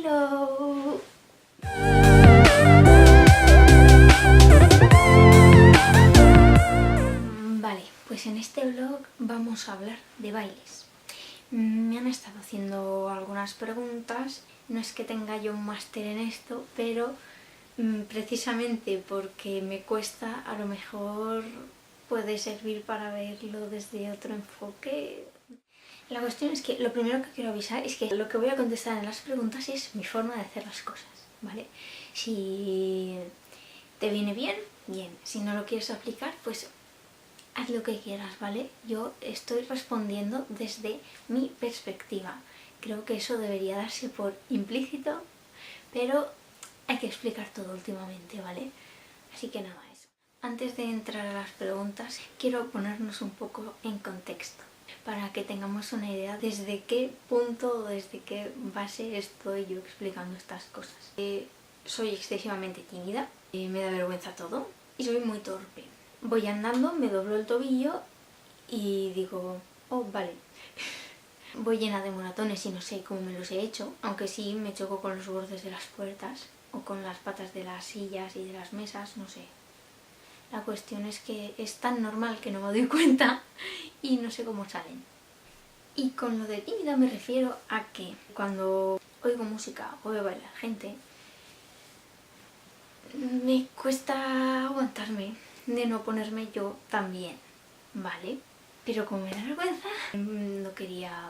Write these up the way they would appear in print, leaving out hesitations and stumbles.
Hello. Vale, pues en este vlog vamos a hablar de bailes. Me han estado haciendo algunas preguntas, no es que tenga yo un máster en esto, pero precisamente porque me cuesta, a lo mejor puede servir para verlo desde otro enfoque. La cuestión es que lo primero que quiero avisar es que lo que voy a contestar en las preguntas es mi forma de hacer las cosas, ¿vale? Si te viene bien, bien. Si no lo quieres aplicar, pues haz lo que quieras, ¿vale? Yo estoy respondiendo desde mi perspectiva. Creo que eso debería darse por implícito, pero hay que explicar todo últimamente, ¿vale? Así que nada, eso. Antes de entrar a las preguntas, quiero ponernos un poco en contexto, para que tengamos una idea desde qué punto, desde qué base estoy yo explicando estas cosas. Soy excesivamente tímida, me da vergüenza todo y soy muy torpe. Voy andando, me doblo el tobillo y digo, oh, vale. Voy llena de moratones y no sé cómo me los he hecho, aunque sí me choco con los bordes de las puertas o con las patas de las sillas y de las mesas, no sé. La cuestión es que es tan normal que no me doy cuenta y no sé cómo salen. Y con lo de tímida me refiero a que cuando oigo música o veo bailar gente, me cuesta aguantarme de no ponerme yo también, ¿vale? Pero como me da vergüenza, no quería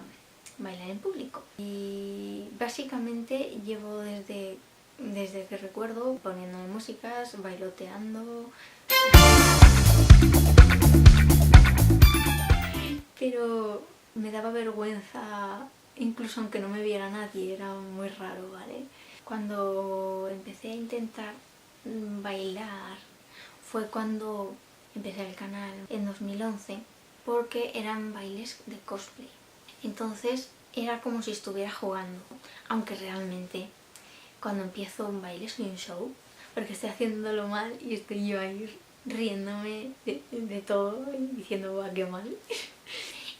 bailar en público. Y básicamente llevo desde que recuerdo poniéndome músicas, bailoteando. Pero me daba vergüenza, incluso aunque no me viera nadie, era muy raro, ¿vale? Cuando empecé a intentar bailar fue cuando empecé el canal en 2011, porque eran bailes de cosplay. Entonces era como si estuviera jugando, aunque realmente cuando empiezo un baile soy un show, porque estoy haciéndolo mal y estoy yo ahí riéndome de todo y diciendo, ¡guau, qué mal!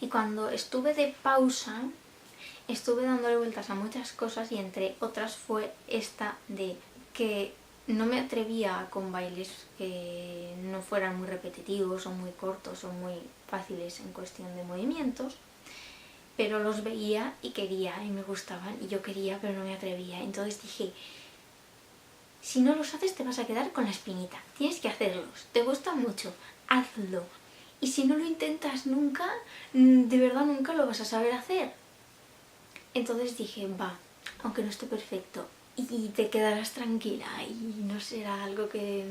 Y cuando estuve de pausa, estuve dándole vueltas a muchas cosas y entre otras fue esta de que no me atrevía con bailes que no fueran muy repetitivos o muy cortos o muy fáciles en cuestión de movimientos, pero los veía y quería y me gustaban y yo quería pero no me atrevía. Entonces dije, si no los haces te vas a quedar con la espinita, tienes que hacerlos, te gustan mucho, hazlo. Y si no lo intentas nunca, de verdad nunca lo vas a saber hacer. Entonces dije, va, aunque no esté perfecto, y te quedarás tranquila y no será algo que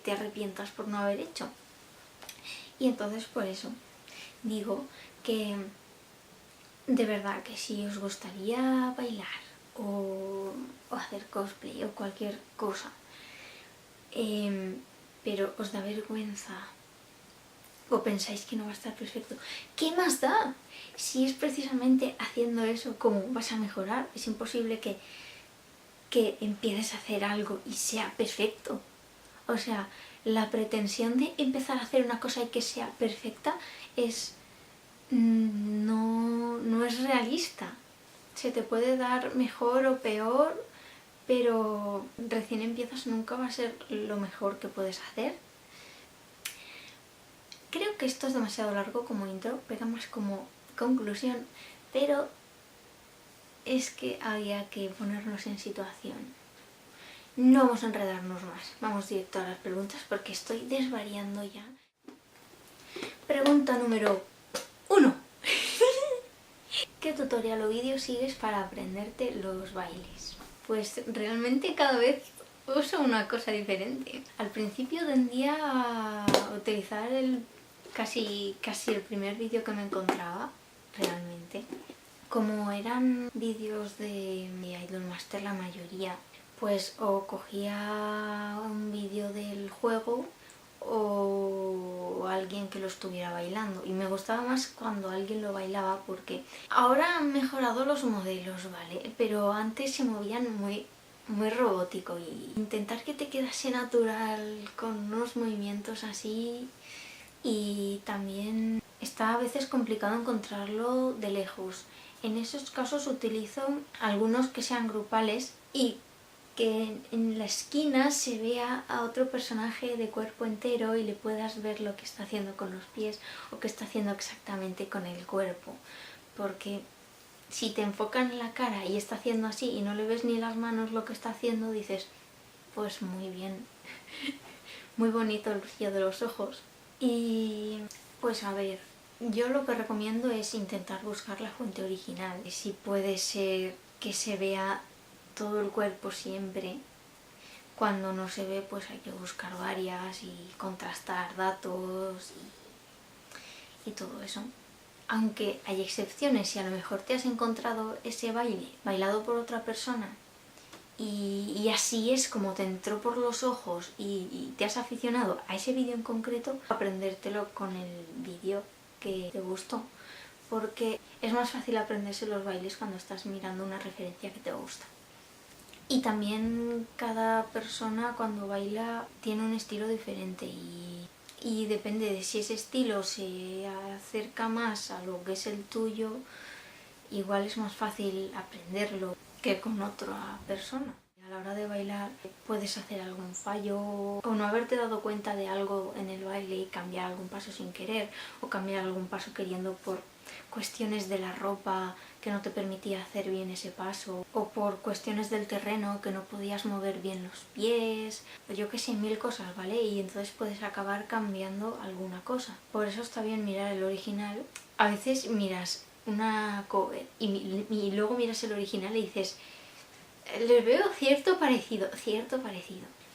te arrepientas por no haber hecho. Y entonces por eso digo que de verdad que si os gustaría bailar o hacer cosplay o cualquier cosa, pero os da vergüenza o pensáis que no va a estar perfecto, ¿qué más da? Si es precisamente haciendo eso como vas a mejorar. Es imposible que empieces a hacer algo y sea perfecto. O sea, la pretensión de empezar a hacer una cosa y que sea perfecta es no es realista. Se te puede dar mejor o peor, pero recién empiezas nunca va a ser lo mejor que puedes hacer. Creo que esto es demasiado largo como intro, pega más como conclusión, pero es que había que ponernos en situación. No vamos a enredarnos más, vamos directo a las preguntas porque estoy desvariando ya. Pregunta número 1. ¿Qué tutorial o vídeo sigues para aprenderte los bailes? Pues realmente cada vez uso una cosa diferente. Al principio tendía a utilizar casi el primer vídeo que me encontraba, realmente. Como eran vídeos de Idolmaster la mayoría, pues o cogía un vídeo del juego o alguien que lo estuviera bailando, y me gustaba más cuando alguien lo bailaba porque ahora han mejorado los modelos, ¿vale? Pero antes se movían muy robótico y intentar que te quedase natural con unos movimientos así. Y también está a veces complicado encontrarlo de lejos. En esos casos utilizo algunos que sean grupales y que en la esquina se vea a otro personaje de cuerpo entero y le puedas ver lo que está haciendo con los pies o qué está haciendo exactamente con el cuerpo. Porque si te enfocan en la cara y está haciendo así y no le ves ni las manos lo que está haciendo, dices, pues muy bien, muy bonito el brillo de los ojos. Y pues a ver, yo lo que recomiendo es intentar buscar la fuente original. Si puede ser que se vea todo el cuerpo siempre, cuando no se ve pues hay que buscar varias y contrastar datos y todo eso. Aunque hay excepciones, si a lo mejor te has encontrado ese baile bailado por otra persona y así es como te entró por los ojos y te has aficionado a ese vídeo en concreto, aprendértelo con el vídeo que te gustó, porque es más fácil aprenderse los bailes cuando estás mirando una referencia que te gusta. Y también cada persona cuando baila tiene un estilo diferente y depende de si ese estilo se acerca más a lo que es el tuyo, igual es más fácil aprenderlo que con otra persona. A la hora de bailar puedes hacer algún fallo o no haberte dado cuenta de algo en el baile y cambiar algún paso sin querer o cambiar algún paso queriendo por cuestiones de la ropa que no te permitía hacer bien ese paso o por cuestiones del terreno que no podías mover bien los pies, yo que sé, mil cosas, ¿vale? Y entonces puedes acabar cambiando alguna cosa. Por eso está bien mirar el original. A veces miras una cover y luego miras el original y dices, les veo cierto parecido.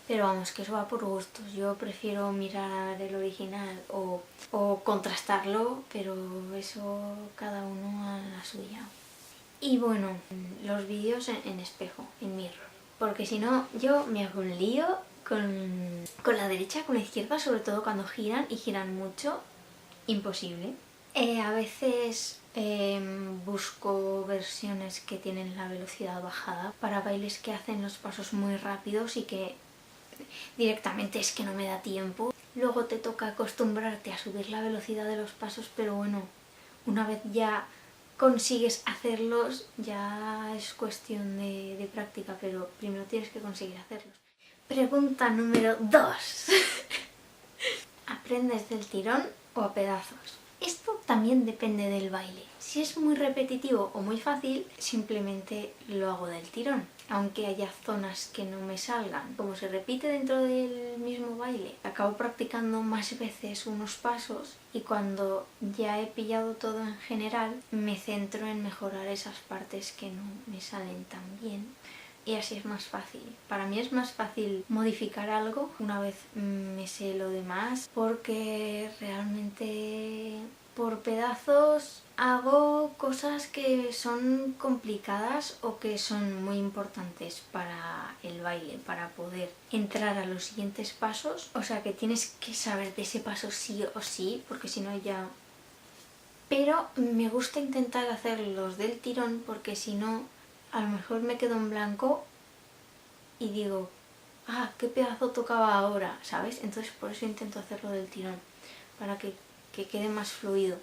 Pero vamos, que eso va por gustos. Yo prefiero mirar el original o contrastarlo, pero eso cada uno a la suya. Y bueno, los vídeos en espejo, en mirror. Porque si no, yo me hago un lío con la derecha, con la izquierda, sobre todo cuando giran y giran mucho. Imposible. A veces busco versiones que tienen la velocidad bajada para bailes que hacen los pasos muy rápidos y que directamente es que no me da tiempo. Luego te toca acostumbrarte a subir la velocidad de los pasos, pero bueno, una vez ya consigues hacerlos ya es cuestión de práctica, pero primero tienes que conseguir hacerlos. Pregunta número 2. ¿Aprendes del tirón o a pedazos? Esto también depende del baile. Si es muy repetitivo o muy fácil, simplemente lo hago del tirón. Aunque haya zonas que no me salgan. Como se repite dentro del mismo baile, acabo practicando más veces unos pasos y cuando ya he pillado todo en general, me centro en mejorar esas partes que no me salen tan bien. Y así es más fácil. Para mí es más fácil modificar algo una vez me sé lo demás, porque realmente por pedazos hago cosas que son complicadas o que son muy importantes para el baile, para poder entrar a los siguientes pasos. O sea que tienes que saber de ese paso sí o sí, porque si no ya... Pero me gusta intentar hacerlos del tirón porque si no, a lo mejor me quedo en blanco y digo, ah, qué pedazo tocaba ahora, ¿sabes? Entonces por eso intento hacerlo del tirón, para que quede más fluido.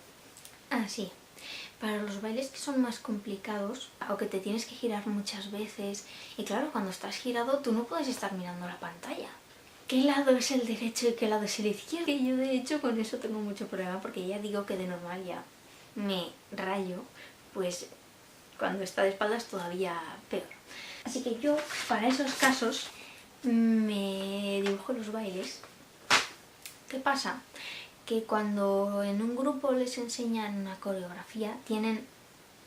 Así. Para los bailes que son más complicados o que te tienes que girar muchas veces, y claro, cuando estás girado tú no puedes estar mirando la pantalla. ¿Qué lado es el derecho y qué lado es el izquierdo? Y yo de hecho con eso tengo mucho problema porque ya digo que de normal ya me rayo, pues cuando está de espaldas todavía peor. Así que yo para esos casos me dibujo los bailes. ¿Qué pasa? Que cuando en un grupo les enseñan una coreografía, tienen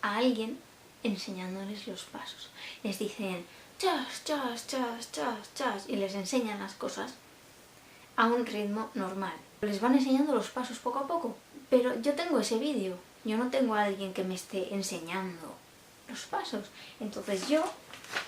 a alguien enseñándoles los pasos. Les dicen chas, chas, chas, chas, chas y les enseñan las cosas a un ritmo normal. Les van enseñando los pasos poco a poco, pero yo tengo ese vídeo. Yo no tengo a alguien que me esté enseñando los pasos. Entonces yo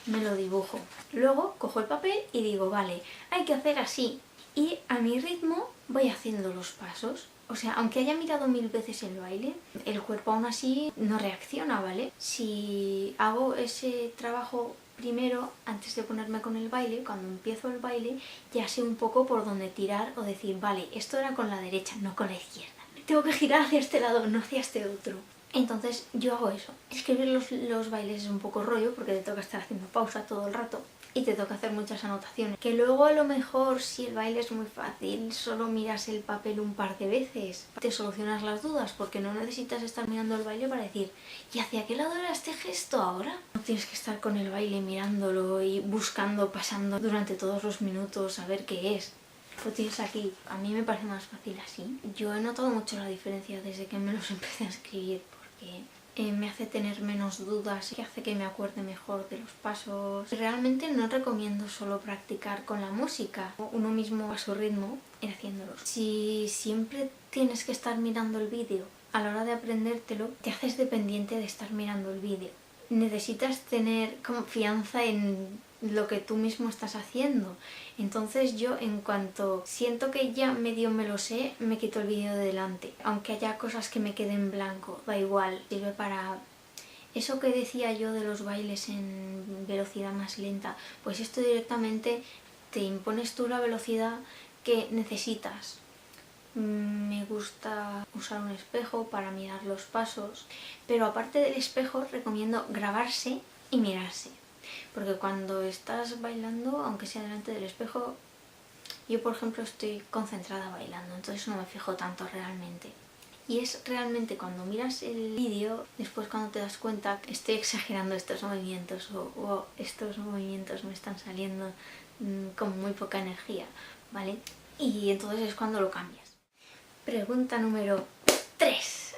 me lo dibujo. Luego cojo el papel y digo, vale, hay que hacer así. Y a mi ritmo voy haciendo los pasos. O sea, aunque haya mirado 1000 veces el baile, el cuerpo aún así no reacciona, ¿vale? Si hago ese trabajo primero, antes de ponerme con el baile, cuando empiezo el baile, ya sé un poco por dónde tirar o decir, vale, esto era con la derecha, no con la izquierda. Tengo que girar hacia este lado, no hacia este otro. Entonces yo hago eso. Escribir los bailes es un poco rollo porque te toca estar haciendo pausa todo el rato y te toca hacer muchas anotaciones. Que luego a lo mejor si el baile es muy fácil, solo miras el papel un par de veces, te solucionas las dudas porque no necesitas estar mirando el baile para decir ¿y hacia qué lado era este gesto ahora? No tienes que estar con el baile mirándolo y buscando, pasando durante todos los minutos a ver qué es. Lo tienes aquí. A mí me parece más fácil así. Yo he notado mucho la diferencia desde que me los empecé a escribir porque me hace tener menos dudas, que hace que me acuerde mejor de los pasos. Realmente no recomiendo solo practicar con la música, uno mismo a su ritmo ir haciéndolos. Si siempre tienes que estar mirando el vídeo a la hora de aprendértelo, te haces dependiente de estar mirando el vídeo. Necesitas tener confianza en lo que tú mismo estás haciendo. Entonces yo, en cuanto siento que ya medio me lo sé, me quito el vídeo de delante. Aunque haya cosas que me queden en blanco, da igual, sirve para... Eso que decía yo de los bailes en velocidad más lenta, pues esto directamente te impones tú la velocidad que necesitas. Me gusta usar un espejo para mirar los pasos, pero aparte del espejo recomiendo grabarse y mirarse. Porque cuando estás bailando, aunque sea delante del espejo, yo por ejemplo estoy concentrada bailando, entonces no me fijo tanto realmente. Y es realmente cuando miras el vídeo, después cuando te das cuenta que estoy exagerando estos movimientos o estos movimientos me están saliendo con muy poca energía, ¿vale? Y entonces es cuando lo cambias. Pregunta número 3.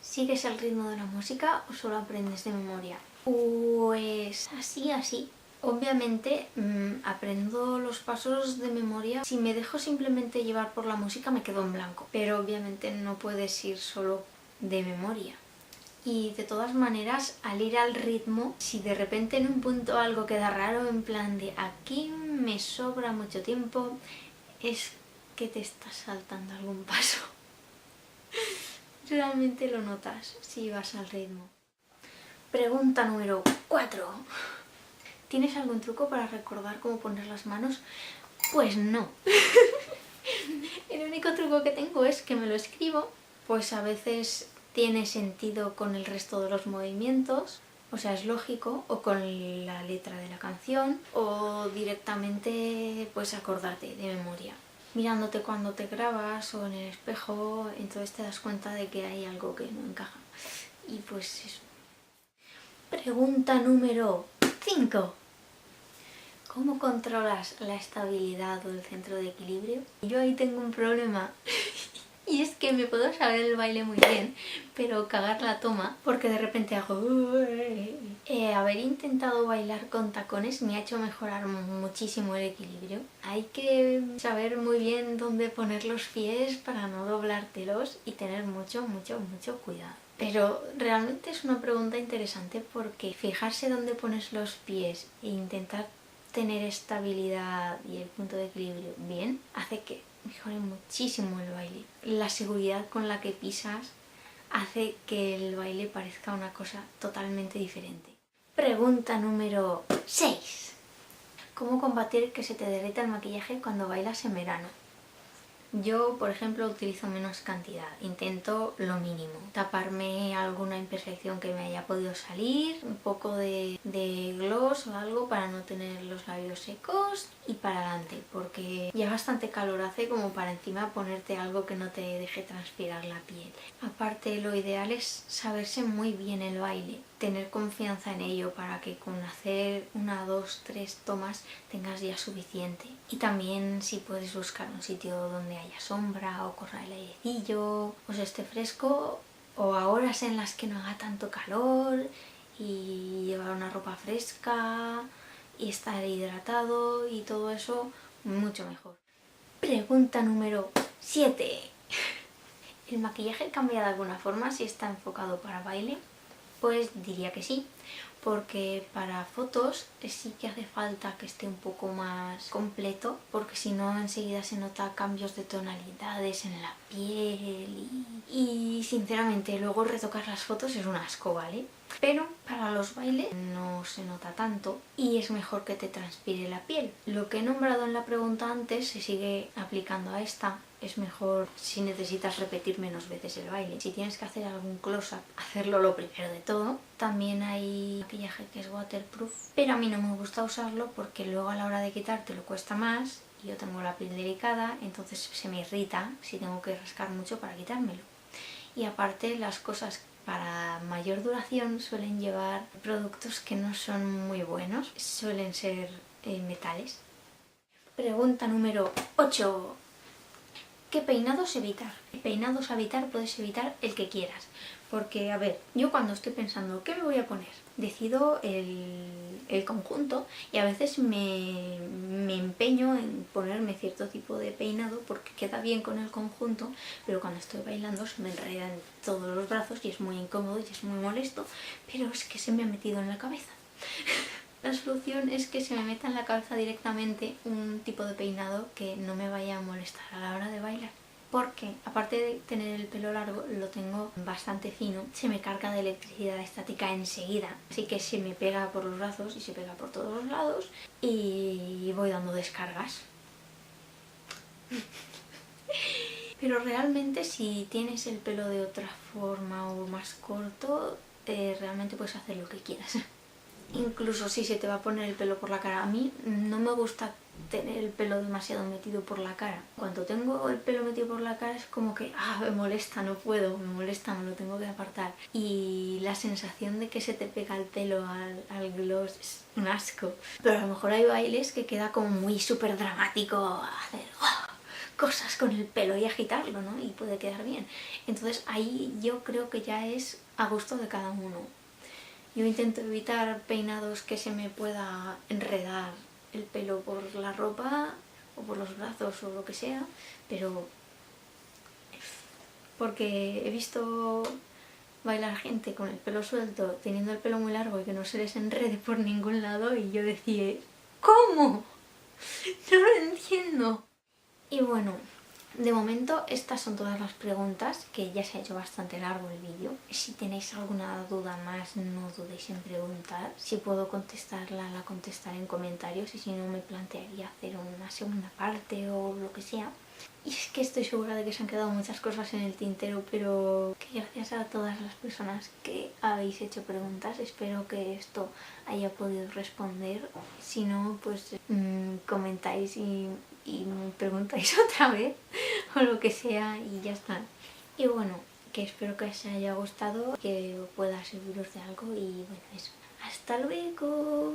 ¿Sigues el ritmo de la música o solo aprendes de memoria? Pues así. Obviamente aprendo los pasos de memoria. Si me dejo simplemente llevar por la música me quedo en blanco. Pero obviamente no puedes ir solo de memoria. Y de todas maneras, al ir al ritmo, si de repente en un punto algo queda raro, en plan de aquí me sobra mucho tiempo, es que te estás saltando algún paso. Realmente lo notas si vas al ritmo. Pregunta número 4. ¿Tienes algún truco para recordar cómo poner las manos? Pues no. El único truco que tengo es que me lo escribo, pues a veces tiene sentido con el resto de los movimientos, o sea, es lógico, o con la letra de la canción, o directamente pues acordarte de memoria. Mirándote cuando te grabas o en el espejo, entonces te das cuenta de que hay algo que no encaja. Y pues eso. Pregunta número 5. ¿Cómo controlas la estabilidad o el centro de equilibrio? Yo ahí tengo un problema. Y es que me puedo saber el baile muy bien, pero cagar la toma, porque de repente hago... haber intentado bailar con tacones me ha hecho mejorar muchísimo el equilibrio. Hay que saber muy bien dónde poner los pies para no doblártelos y tener mucho cuidado. Pero realmente es una pregunta interesante porque fijarse dónde pones los pies e intentar tener estabilidad y el punto de equilibrio bien hace que mejore muchísimo el baile. La seguridad con la que pisas hace que el baile parezca una cosa totalmente diferente. Pregunta número 6. ¿Cómo combatir que se te derrita el maquillaje cuando bailas en verano? Yo, por ejemplo, utilizo menos cantidad, intento lo mínimo. Taparme alguna imperfección que me haya podido salir, un poco de gloss o algo para no tener los labios secos y para adelante, porque ya bastante calor hace como para encima ponerte algo que no te deje transpirar la piel. Aparte, lo ideal es saberse muy bien el baile, tener confianza en ello para que con hacer 1, 2, 3 tomas tengas ya suficiente. Y también si puedes buscar un sitio donde haya sombra o corra el airecillo, o se esté fresco, o a horas en las que no haga tanto calor y llevar una ropa fresca y estar hidratado y todo eso, mucho mejor. Pregunta número 7. ¿El maquillaje cambia de alguna forma si está enfocado para baile? Pues diría que sí, porque para fotos sí que hace falta que esté un poco más completo, porque si no enseguida se nota cambios de tonalidades en la piel y sinceramente luego retocar las fotos es un asco, ¿vale? Pero para los bailes no se nota tanto y es mejor que te transpire la piel. Lo que he nombrado en la pregunta antes se sigue aplicando a esta. Es mejor si necesitas repetir menos veces el baile. Si tienes que hacer algún close-up, hacerlo lo primero de todo. También hay maquillaje que es waterproof, pero a mí no me gusta usarlo porque luego a la hora de quitártelo cuesta más. Yo tengo la piel delicada, entonces se me irrita si tengo que rascar mucho para quitármelo. Y aparte las cosas para mayor duración suelen llevar productos que no son muy buenos, suelen ser metales. Pregunta número 8. ¿Qué peinados evitar? Peinados a evitar puedes evitar el que quieras. Porque, a ver, yo cuando estoy pensando ¿qué me voy a poner? Decido el conjunto y a veces me empeño en ponerme cierto tipo de peinado porque queda bien con el conjunto, pero cuando estoy bailando se me enredan todos los brazos y es muy incómodo y es muy molesto, pero es que se me ha metido en la cabeza. La solución es que se me meta en la cabeza directamente un tipo de peinado que no me vaya a molestar a la hora de bailar. Porque, aparte de tener el pelo largo, lo tengo bastante fino, se me carga de electricidad estática enseguida. Así que se me pega por los brazos y se pega por todos los lados y voy dando descargas. Pero realmente si tienes el pelo de otra forma o más corto, realmente puedes hacer lo que quieras. Incluso si se te va a poner el pelo por la cara. A mí no me gusta tener el pelo demasiado metido por la cara. Cuando tengo el pelo metido por la cara es como que me molesta, no puedo, me molesta, me lo tengo que apartar. Y la sensación de que se te pega el pelo al gloss es un asco. Pero a lo mejor hay bailes que queda como muy súper dramático hacer cosas con el pelo y agitarlo, ¿no? Y puede quedar bien. Entonces ahí yo creo que ya es a gusto de cada uno. Yo intento evitar peinados que se me pueda enredar el pelo por la ropa o por los brazos o lo que sea, pero porque he visto bailar gente con el pelo suelto, teniendo el pelo muy largo y que no se les enrede por ningún lado y yo decía, ¿cómo? No lo entiendo. Y bueno, de momento estas son todas las preguntas, que ya se ha hecho bastante largo el vídeo. Si tenéis alguna duda más, no dudéis en preguntar. Si puedo contestarla, la contestaré en comentarios y si no me plantearía hacer una segunda parte o lo que sea. Y es que estoy segura de que se han quedado muchas cosas en el tintero, pero que gracias a todas las personas que habéis hecho preguntas, espero que esto haya podido responder. Si no, pues comentáis y me preguntáis otra vez o lo que sea y ya está. Y bueno, que espero que os haya gustado, que pueda serviros de algo y bueno, eso. ¡Hasta luego!